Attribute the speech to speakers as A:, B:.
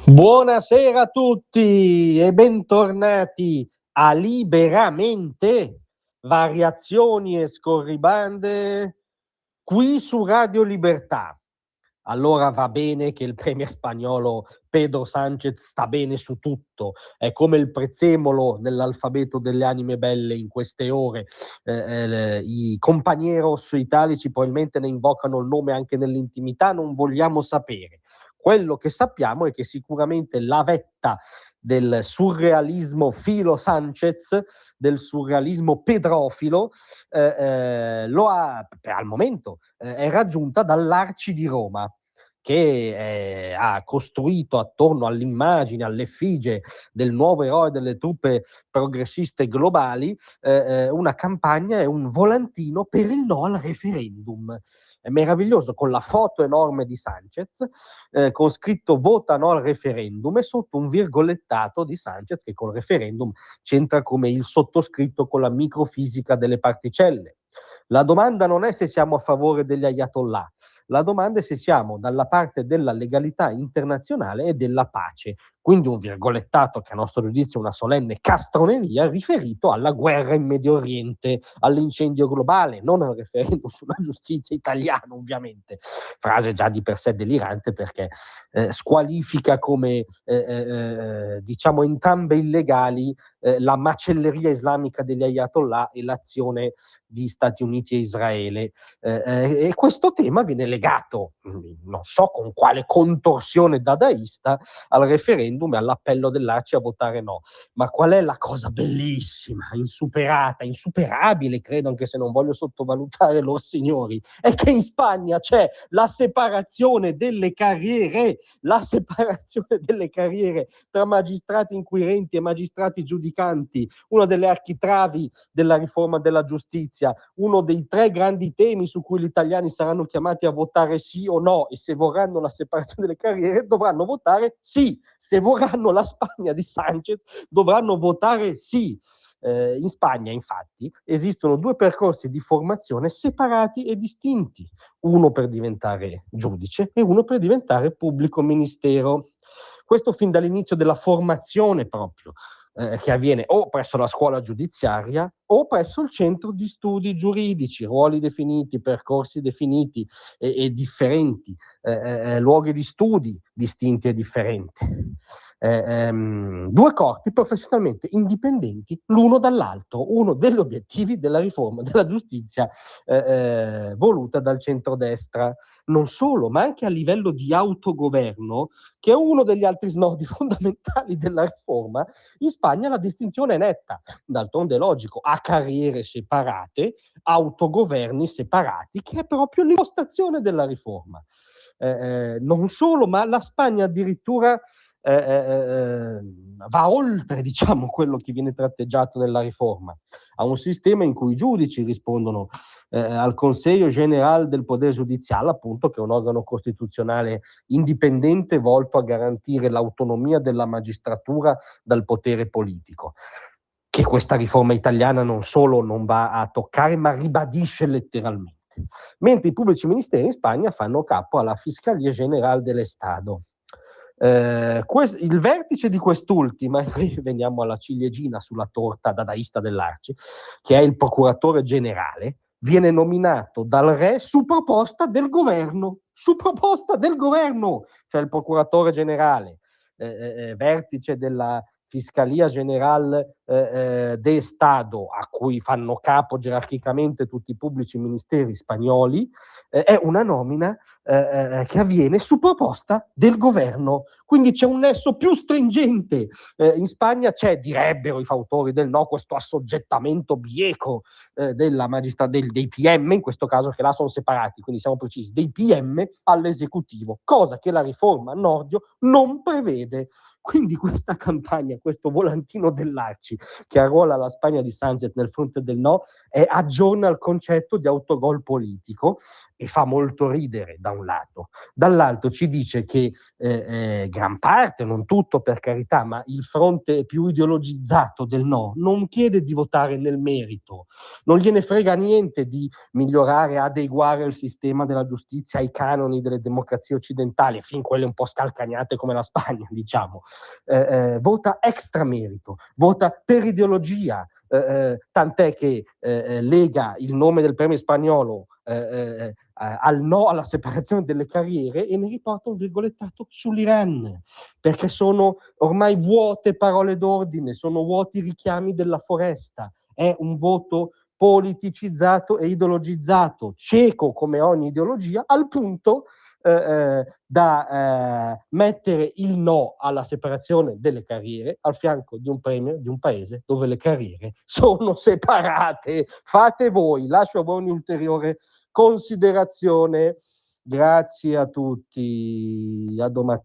A: Buonasera a tutti e bentornati a Liberamente, variazioni e scorribande qui su Radio Libertà. Allora va bene che il premier spagnolo Pedro Sánchez sta bene su tutto, è come il prezzemolo nell'alfabeto delle anime belle in queste ore. I compañeros italici probabilmente ne invocano il nome anche nell'intimità, non vogliamo sapere. Quello che sappiamo è che sicuramente la vetta del surrealismo filo Sanchez, del surrealismo pedrofilo, lo ha al momento è raggiunta dall'Arci di Roma, che ha costruito attorno all'immagine, all'effigie del nuovo eroe delle truppe progressiste globali una campagna e un volantino per il no al referendum. È meraviglioso, con la foto enorme di Sanchez, con scritto vota no al referendum e sotto un virgolettato di Sanchez che col referendum c'entra come il sottoscritto con la microfisica delle particelle. La domanda non è se siamo a favore degli ayatollah, la domanda è se siamo dalla parte della legalità internazionale e della pace. Quindi un virgolettato che a nostro giudizio è una solenne castroneria riferito alla guerra in Medio Oriente, all'incendio globale, non al referendum sulla giustizia italiana, ovviamente. Frase già di per sé delirante perché squalifica come diciamo entrambe illegali la macelleria islamica degli ayatollah e l'azione di Stati Uniti e Israele. E questo tema viene legato, non so con quale contorsione dadaista, al referendum e all'appello dell'ACI a votare no. Ma qual è la cosa bellissima, insuperata, insuperabile, credo, anche se non voglio sottovalutare loro signori, è che in Spagna c'è la separazione delle carriere tra magistrati inquirenti e magistrati giudicanti, una delle architravi della riforma della giustizia, uno dei tre grandi temi su cui gli italiani saranno chiamati a votare sì o no, e se vorranno la separazione delle carriere dovranno votare sì, se vorranno la Spagna di Sanchez dovranno votare sì. In Spagna, infatti, esistono due percorsi di formazione separati e distinti, uno per diventare giudice e uno per diventare pubblico ministero. Questo fin dall'inizio della formazione proprio, che avviene o presso la scuola giudiziaria o presso il centro di studi giuridici, ruoli definiti, percorsi definiti e differenti, luoghi di studi distinti e differenti. Due corpi professionalmente indipendenti l'uno dall'altro, uno degli obiettivi della riforma della giustizia voluta dal centrodestra. Non solo, ma anche a livello di autogoverno, che è uno degli altri snodi fondamentali della riforma, in Spagna la distinzione è netta, d'altronde è logico, a carriere separate, autogoverni separati, che è proprio l'impostazione della riforma. Non solo, ma la Spagna addirittura va oltre, diciamo, quello che viene tratteggiato nella riforma. Ha un sistema in cui i giudici rispondono al Consiglio General del Poder Giudiziale, appunto, che è un organo costituzionale indipendente volto a garantire l'autonomia della magistratura dal potere politico, che questa riforma italiana non solo non va a toccare, ma ribadisce letteralmente. Mentre i pubblici ministeri in Spagna fanno capo alla Fiscalía General del Estado. Il vertice di quest'ultima, e qui veniamo alla ciliegina sulla torta dadaista dell'Arci, che è il procuratore generale, viene nominato dal re su proposta del governo, cioè il procuratore generale, vertice della Fiscalía General de Estado, a cui fanno capo gerarchicamente tutti i pubblici ministeri spagnoli, è una nomina che avviene su proposta del governo. Quindi c'è un nesso più stringente. In Spagna c'è, direbbero i fautori del no, questo assoggettamento bieco dei PM, in questo caso che là sono separati, quindi siamo precisi, dei PM all'esecutivo, cosa che la riforma Nordio non prevede. Quindi questa campagna, questo volantino dell'Arci, politici che arruola la Spagna di Sánchez nel fronte del no e aggiorna il concetto di autogol politico e fa molto ridere da un lato. Dall'altro ci dice che gran parte, non tutto per carità, ma il fronte più ideologizzato del no non chiede di votare nel merito, non gliene frega niente di migliorare, adeguare il sistema della giustizia ai canoni delle democrazie occidentali, fin quelle un po' scalcagnate come la Spagna, diciamo. Vota extra merito, vota per ideologia, tant'è che lega il nome del premio spagnolo al no alla separazione delle carriere e ne riporta un virgolettato sull'Iran, perché sono ormai vuote parole d'ordine, sono vuoti richiami della foresta, è un voto politicizzato e ideologizzato, cieco come ogni ideologia, al punto da mettere il no alla separazione delle carriere al fianco di un premio di un paese dove le carriere sono separate. Fate voi, lascio a voi un'ulteriore considerazione. Grazie a tutti, a domani.